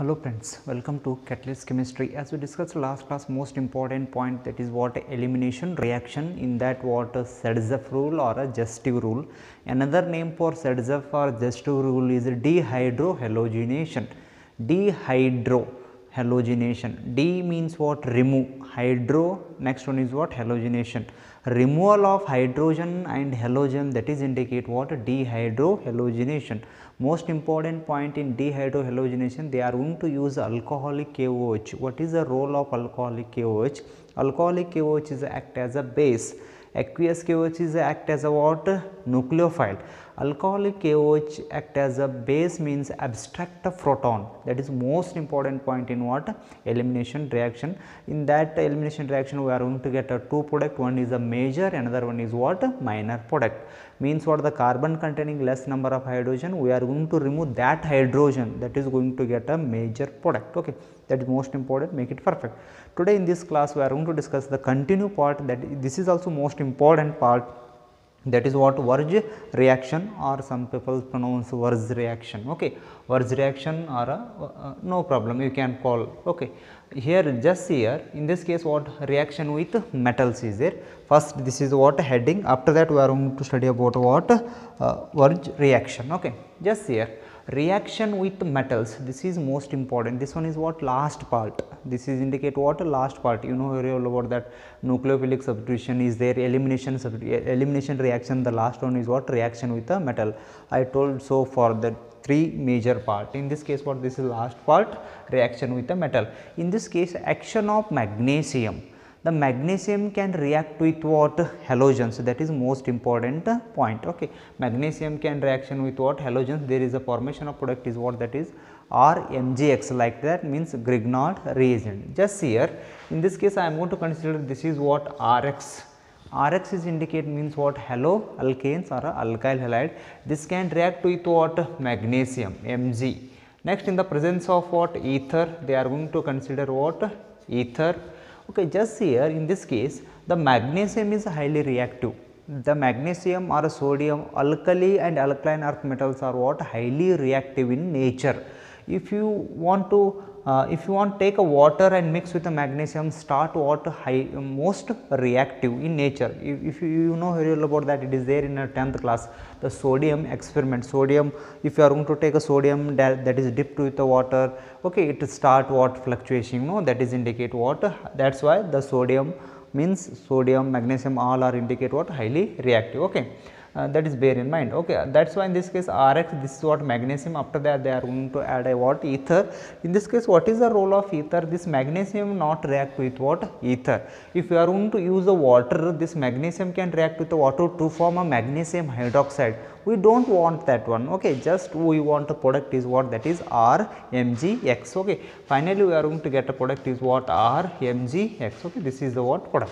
Hello friends, welcome to Catalyst Chemistry. As we discussed last class, most important point, that is what elimination reaction, in that what a Sertzeff rule or a Jestiv rule. Another name for Sertzeff or Jestiv rule is dehydrohalogenation. Dehydrohalogenation. D means what? Remove. Hydro, next one is what? Halogenation. Removal of hydrogen and halogen, that is indicate what? Dehydrohalogenation. Most important point in dehydrohalogenation, they are going to use alcoholic KOH. What is the role of alcoholic KOH? Alcoholic KOH is act as a base. Aqueous KOH is act as a what? Nucleophile. Alcoholic KOH act as a base means abstract a proton. That is most important point in what? Elimination reaction. In that elimination reaction, we are going to get a two product. One is a major, another one is what? Minor product. Means what? The carbon containing less number of hydrogen, we are going to remove that hydrogen, that is going to get a major product. Okay, that is most important, make it perfect. Today in this class we are going to discuss the continue part, that this is also most important part, that is what? Wurtz reaction, or some people pronounce Wurtz reaction. Okay, Wurtz reaction or no problem, you can call. Okay, here just here in this case what? Reaction with metals is there. First this is what? Heading. After that we are going to study about what? Wurtz reaction. Okay, just here reaction with metals, this is most important. This one is what? Last part. This is indicate what? Last part. You know very well about that nucleophilic substitution is there, elimination reaction, the last one is what? Reaction with a metal. I told so for the three major part. In this case what? This is last part, reaction with a metal. In this case action of magnesium, the magnesium can react with what? Halogens. So that is most important point. Okay, magnesium can reaction with what? Halogens. There is a formation of product is what? That is RMgX, like that means Grignard reagent. Just here in this case I am going to consider this is what? Rx. Rx is indicate means what? Halo alkanes or alkyl halide. This can react with what? Magnesium, Mg. Next, in the presence of what? Ether, they are going to consider what? Ether. Okay, just here in this case the magnesium is highly reactive. The magnesium or sodium, alkali and alkaline earth metals are what? Highly reactive in nature. If you want to take a water and mix with the magnesium, start what? Most reactive in nature. If you know very well about that, it is there in a 10th class, the sodium experiment. Sodium, if you are going to take a sodium that is dipped with the water, okay, it start what? Fluctuation, no, that is indicate what? That is why the sodium means sodium, magnesium all are indicate what? Highly reactive. Okay. That is bear in mind. Okay, that is why in this case Rx, this is what? Magnesium. After that they are going to add a what? Ether. In this case what is the role of ether? This magnesium not react with what? Ether. If you are going to use the water, this magnesium can react with the water to form a magnesium hydroxide. We do not want that one. Okay, just we want a product is what? That is RMgX. Okay, finally we are going to get a product is what? RMgX. Okay, this is the what? Product.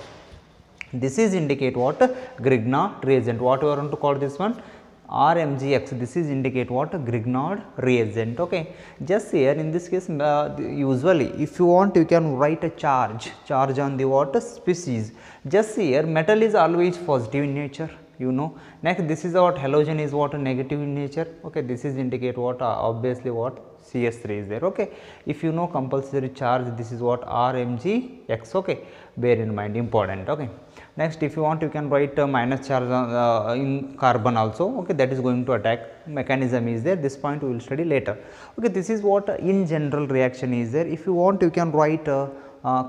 This is indicate what? Grignard reagent. What we are going to call this one? RMgX. This is indicate what? Grignard reagent. Okay, just here in this case usually if you want you can write a charge on the what? Species. Just here metal is always positive in nature, you know. Next this is what? Halogen is what? Negative in nature. Okay, this is indicate what? Obviously what? CS3 is there. Okay, if you know compulsory charge, this is what? RMgX. Okay, bear in mind, important. Okay, next if you want you can write a minus charge in carbon also. Okay, that is going to attack mechanism is there. This point we will study later. Okay, this is what in general reaction is there. If you want you can write a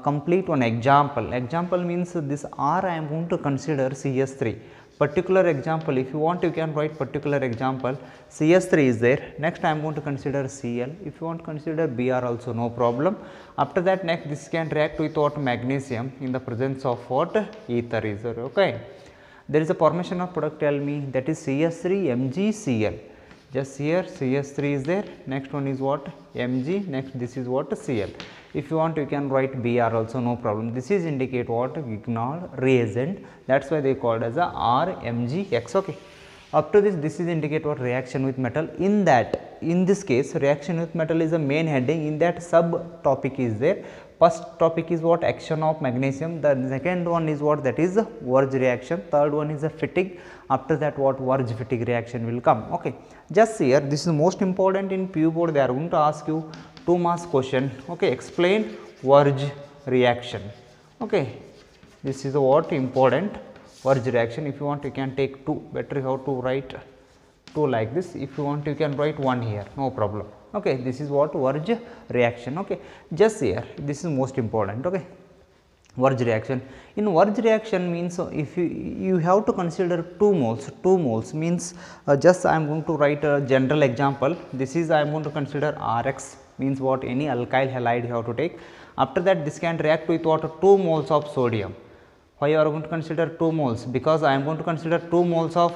complete one example. Example means this R I am going to consider CS3. Particular example, if you want you can write particular example. CS3 is there. Next I am going to consider Cl. If you want to consider Br also, no problem. After that next this can react with what? Magnesium in the presence of what? Ether is there. Okay, there is a formation of product, tell me, that is CS3MgCl. Just here CS3 is there. Next one is what? Mg. Next this is what? Cl. If you want you can write Br also, no problem. This is indicate what? Grignard reagent. That is why they called as a RMgX. Okay. Up to this is indicate what? Reaction with metal. In this case reaction with metal is the main heading. In that sub topic is there. First topic is what? Action of magnesium. The second one is what? That is Wurtz reaction. Third one is a fatigue. After that what? Wurtz fatigue reaction will come. Okay. Just here this is most important in PU board. They are going to ask you 2 marks question. Okay, explain Wurtz reaction. Okay, this is what important Wurtz reaction. If you want, you can take 2. Better you have to write 2 like this. If you want, you can write 1 here, no problem. Okay, this is what Wurtz reaction. Okay, just here, this is most important. Okay, Wurtz reaction. In Wurtz reaction means if you have to consider 2 moles means just I am going to write a general example. This is I am going to consider Rx, means what, any alkyl halide you have to take. After that, this can react with what, 2 moles of sodium. Why you are going to consider 2 moles? Because I am going to consider 2 moles of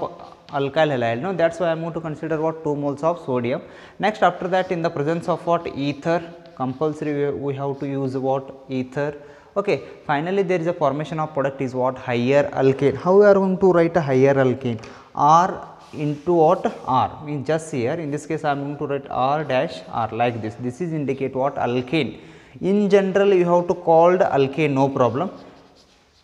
alkyl halide. No, that is why I am going to consider what, 2 moles of sodium. Next, after that, in the presence of what, ether, compulsory we have to use what, ether. Okay. Finally, there is a formation of product is what, higher alkane. How we are going to write a higher alkane? R into what, R, means just here in this case I am going to write R dash R like this. This is indicate what, alkane. In general you have to call the alkane, no problem.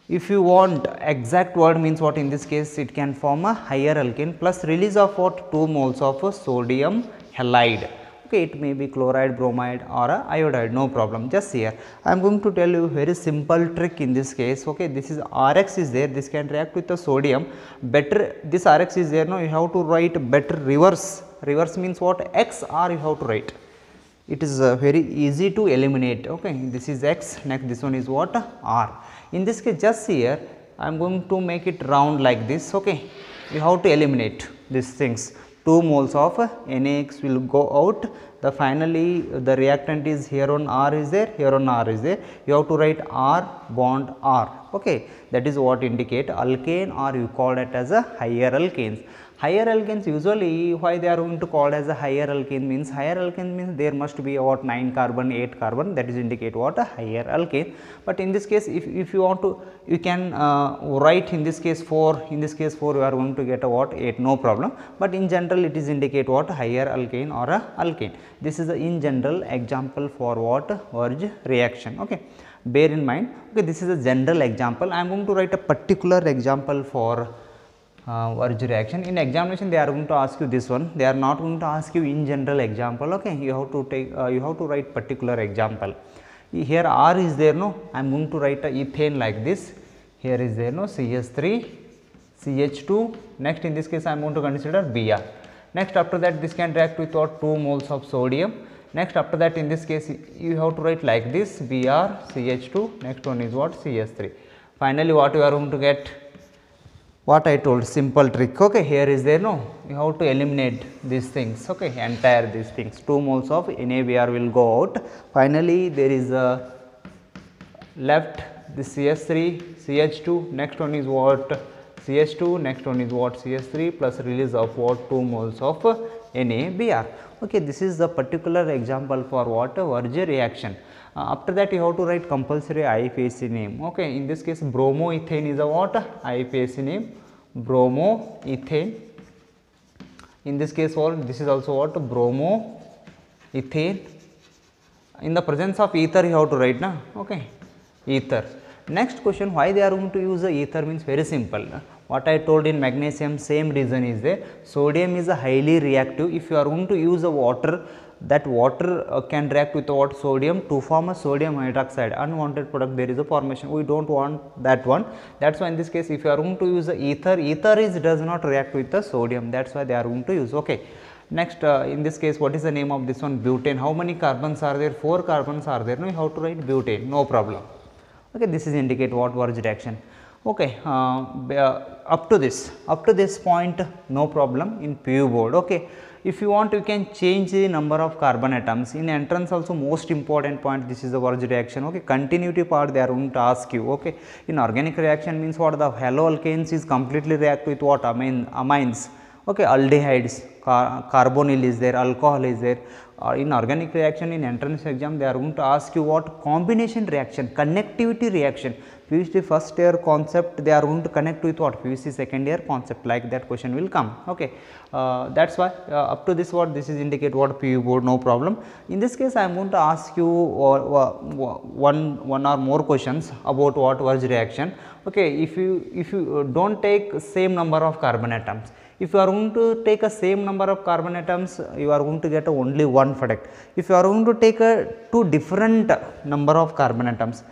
If you want exact word means what, in this case it can form a higher alkane plus release of what, 2 moles of sodium halide. Okay, it may be chloride, bromide or a iodide, no problem. Just here I am going to tell you very simple trick in this case. Okay, this is Rx is there, this can react with the sodium. Better this Rx is there, no, you have to write better reverse. Reverse means what, XR you have to write. It is very easy to eliminate. Okay, this is X, next this one is what, R. In this case, just here I am going to make it round like this. Okay, you have to eliminate these things. 2 moles of NaX will go out. The finally the reactant is here on R is there, here on R is there. You have to write R bond R. Okay, that is what indicate alkane, or you call it as a higher alkanes. Higher alkanes usually why they are going to call as a higher alkane means, higher alkane means there must be what, 9 carbon, 8 carbon, that is indicate what, a higher alkane. But in this case if you want to, you can write in this case 4, in this case 4 you are going to get a what, 8, no problem. But in general it is indicate what, higher alkane or a alkane. This is the in general example for what, Wurtz reaction. Okay, bear in mind. Okay, this is a general example. I am going to write a particular example for Wurtz reaction. In examination they are going to ask you this one, they are not going to ask you in general example. Okay, you have to take you have to write particular example. Here R is there, no, I am going to write a ethane like this. Here is there, no, CH3 CH2. Next in this case I am going to consider Br. Next after that this can react with what, 2 moles of sodium. Next after that in this case you have to write like this, Br CH2, next one is what, CH3. Finally what you are going to get, what I told, simple trick. Okay, here is there, no, you have to eliminate these things. Okay, entire these things, 2 moles of NaBr will go out. Finally there is a left this CH3 CH2, next one is what, CH2, next one is what, CH3 plus release of what, 2 moles of NaBr. Okay, this is the particular example for what, Wurtz reaction. After that you have to write compulsory IUPAC name. Okay, in this case bromoethane is a what, IUPAC name, bromoethane. In this case what, this is also what, bromoethane. In the presence of ether you have to write, na. Okay, ether. Next question, why they are going to use the ether means very simple. What I told in magnesium, same reason is there. Sodium is a highly reactive. If you are going to use a water, that water can react with what, sodium to form a sodium hydroxide. Unwanted product, there is a formation. We don't want that one. That's why in this case if you are going to use the ether, ether does not react with the sodium. That's why they are going to use. Okay. Next in this case what is the name of this one, butane. How many carbons are there? 4 carbons are there. No, you have to write butane, no problem. Okay, this is indicate what, Wurtz reaction. Okay, up to this point no problem in PU board. Okay, if you want you can change the number of carbon atoms. In entrance also most important point, this is the Wurtz reaction. Okay, continuity part they are going to ask you. Okay, in organic reaction means what, the haloalkanes is completely react with what, amines. Okay, aldehydes, carbonyl is there, alcohol is there. In organic reaction in entrance exam they are going to ask you what, combination reaction, connectivity reaction. PVC first year concept they are going to connect with what, PVC second year concept, like that question will come. Okay, that is why up to this what, this is indicate what, PU board, no problem. In this case I am going to ask you one or more questions about what, Wurtz reaction. Okay, if you don't take same number of carbon atoms, If you are going to take a same number of carbon atoms, you are going to get only one product. If you are going to take a two different number of carbon atoms,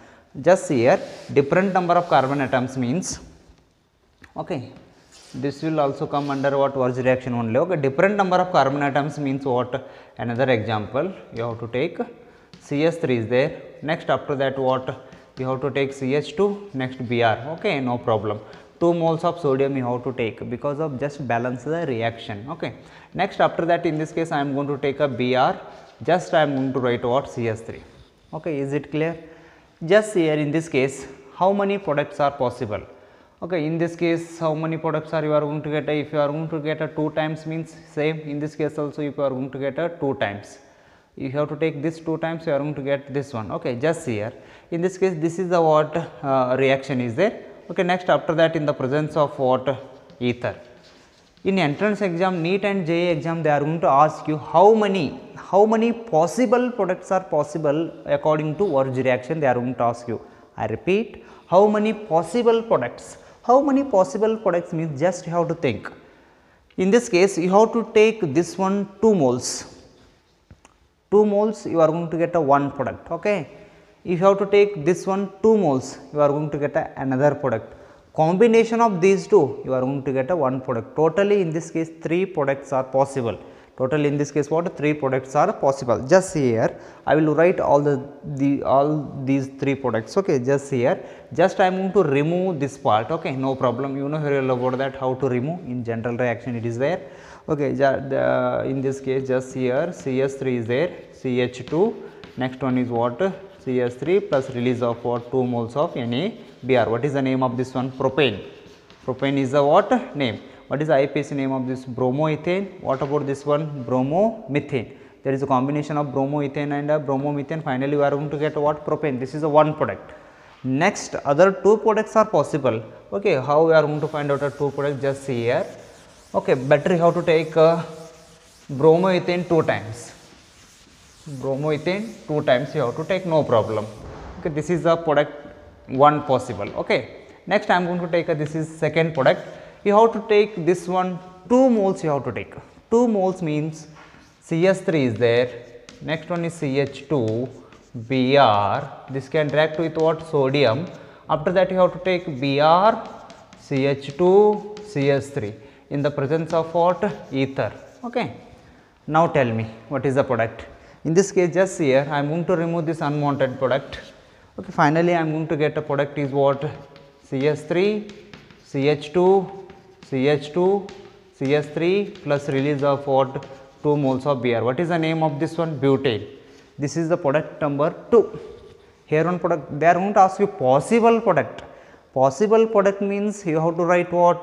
just here different number of carbon atoms means, okay, this will also come under what, Wurtz reaction only. Okay, different number of carbon atoms means what? Another example, you have to take CH3 is there, next after that what, you have to take CH2, next Br. Okay, no problem. 2 moles of sodium you have to take because of just balance the reaction. Okay, next after that in this case I am going to take a Br, just I am going to write what, CH3. Okay, is it clear? Just here in this case how many products are possible? Okay, in this case how many products are you are going to get? If you are going to get a 2 times means same, in this case also if you are going to get a 2 times, you have to take this 2 times, you are going to get this one. Okay, just here in this case this is the what reaction is there. Okay, next after that in the presence of what, ether. In entrance exam, NEET and JEE exam, they are going to ask you how many possible products are possible according to Wurtz reaction, they are going to ask you. I repeat, how many possible products? How many possible products means just you have to think. In this case you have to take this one 2 moles. 2 moles you are going to get a one product. Okay. If you have to take this one 2 moles, you are going to get another product. Combination of these two, you are going to get a one product. Totally in this case 3 products are possible. Totally in this case what, 3 products are possible. Just here I will write all these 3 products. Okay, just here, just I am going to remove this part. Okay, no problem. You know very well about that, how to remove. In general reaction it is there. Okay, in this case just here CH3 is there, CH2, next one is what, CH3 plus release of what, 2 moles of NaBr. What is the name of this one? Propane. Propane is the what name. What is the IPAC name of this? Bromoethane. What about this one? Bromomethane. There is a combination of bromoethane and bromomethane. Finally, we are going to get what? Propane. This is a one product. Next, other 2 products are possible. Okay, how we are going to find out a 2 products? Just see here. Okay, better you have to take bromoethane 2 times. Bromoethane 2 times you have to take, no problem. Okay, this is the product 1 possible. Okay, next I am going to take this is second product. You have to take this one 2 moles you have to take. 2 moles means CH3 is there, next one is CH2, Br, this can react with what? Sodium. After that you have to take Br, CH2, CH3 in the presence of what? Ether. Okay. Now tell me what is the product. In this case just here I am going to remove this unwanted product. Okay, finally I am going to get a product is what? CH3, CH2, CH2, CH3 plus release of what? 2 moles of Br. What is the name of this one? Butane. This is the product number 2. Here one product, they are going to ask you possible product. Possible product means you have to write what?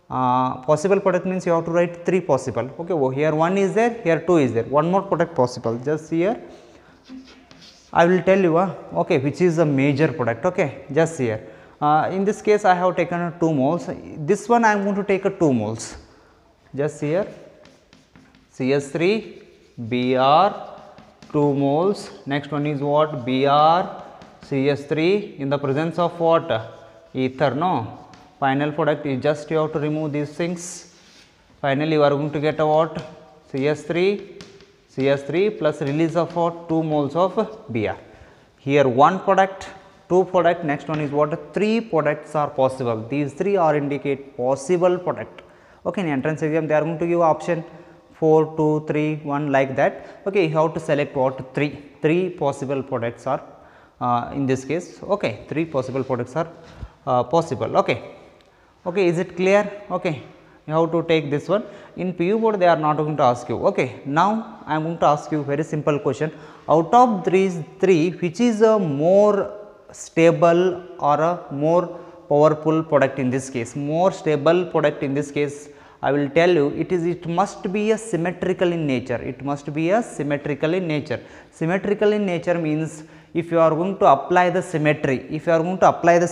Possible product means you have to write 3 possible. Okay, well, here 1 is there, here 2 is there, one more product possible. Just here I will tell you okay, which is a major product. Okay, just here. In this case I have taken 2 moles, this one I am going to take a 2 moles. Just here CH3, Br, 2 moles, next one is what? Br, CH3 in the presence of what? Ether, no? Final product is just you have to remove these things. Finally you are going to get a what? CH3 plus release of what? 2 moles of Br. Here 1 product, 2 product, next one is what? 3 products are possible. These 3 are indicate possible product. Okay, in entrance exam they are going to give option 4, 2, 3, 1 like that. Okay, you have to select what? 3 possible products are in this case. Okay, 3 possible products are possible. Okay. Okay, is it clear? Okay, you have to take this one. In PU board they are not going to ask you. Okay, now I am going to ask you very simple question. Out of these 3, which is a more stable or a more powerful product in this case? More stable product in this case, I will tell you, it must be a symmetrical in nature. It must be a symmetrical in nature. Symmetrical in nature means if you are going to apply the symmetry, how you are going to apply the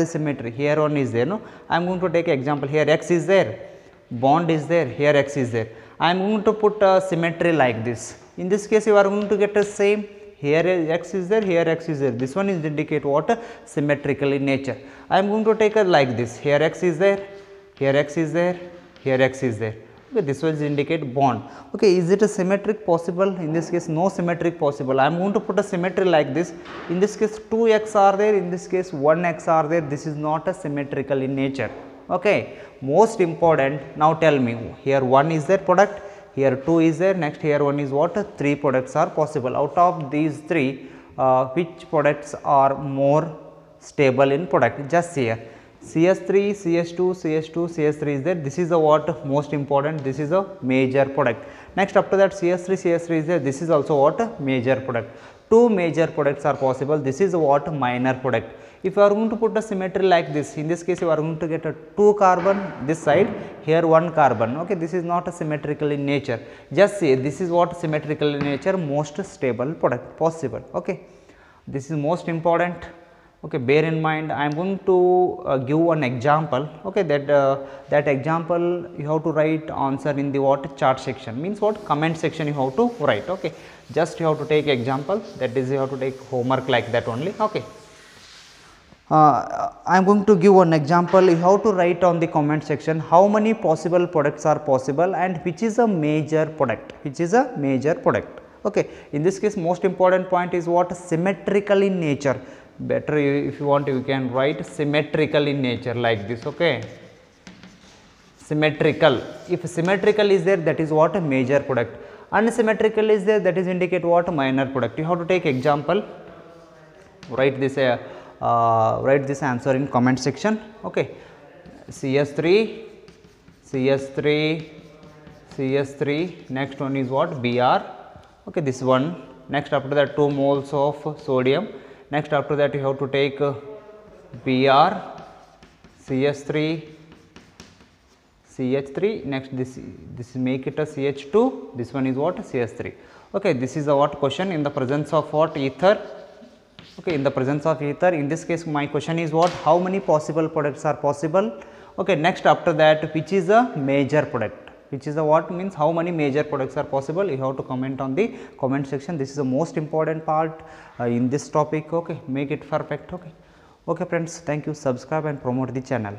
symmetry? Here one is there, no? I am going to take example, here x is there, bond is there, here x is there. I am going to put a symmetry like this. In this case you are going to get the same, here x is there, here x is there. This one is indicate what? Symmetrical in nature. I am going to take a like this, here x is there, here X is there, here X is there. Okay, this will indicate bond. Okay, is it a symmetric possible? In this case, no symmetric possible. I am going to put a symmetry like this. In this case, 2 X are there. In this case, 1 X are there. This is not a symmetrical in nature. Okay, most important. Now tell me, here 1 is there product, here 2 is there. Next, here 1 is what? 3 products are possible. Out of these 3, which products are more stable in product? Just here. CS3, CS2, CS2, CS3 is there. This is the what most important. This is a major product. Next, after that CS3, CS3 is there. This is also what major product. 2 major products are possible. This is what minor product. If you are going to put a symmetry like this, in this case you are going to get a 2 carbon this side, here 1 carbon. Okay, this is not a symmetrical in nature. Just say this is what symmetrical in nature, most stable product possible. Okay, this is most important. Okay, bear in mind, I am going to give one example. Okay, that example you have to write answer in the what chart section, means what comment section you have to write. Okay, just you have to take example, that is you have to take homework like that only. Okay, I am going to give one example. You have to write on the comment section how many possible products are possible and which is a major product, which is a major product. Okay, in this case most important point is what symmetrical in nature. Better if you want you can write symmetrical in nature like this. Okay, symmetrical. If symmetrical is there, that is what a major product. Unsymmetrical is there, that is indicate what a minor product. You have to take example. Write this answer in comment section. Okay, CS3, CS3, CS3. Next one is what Br. Okay, this one. Next after that 2 moles of sodium. Next after that you have to take Br, CS3, CH3. Next this make it a CH2. This one is what CS3. Okay, this is a what question in the presence of what ether. Okay, in the presence of ether. In this case my question is what how many possible products are possible. Okay, next after that which is a major product. Which is the what means how many major products are possible, you have to comment on the comment section. This is the most important part in this topic. Okay, make it perfect. Okay, okay friends, thank you. Subscribe and promote the channel.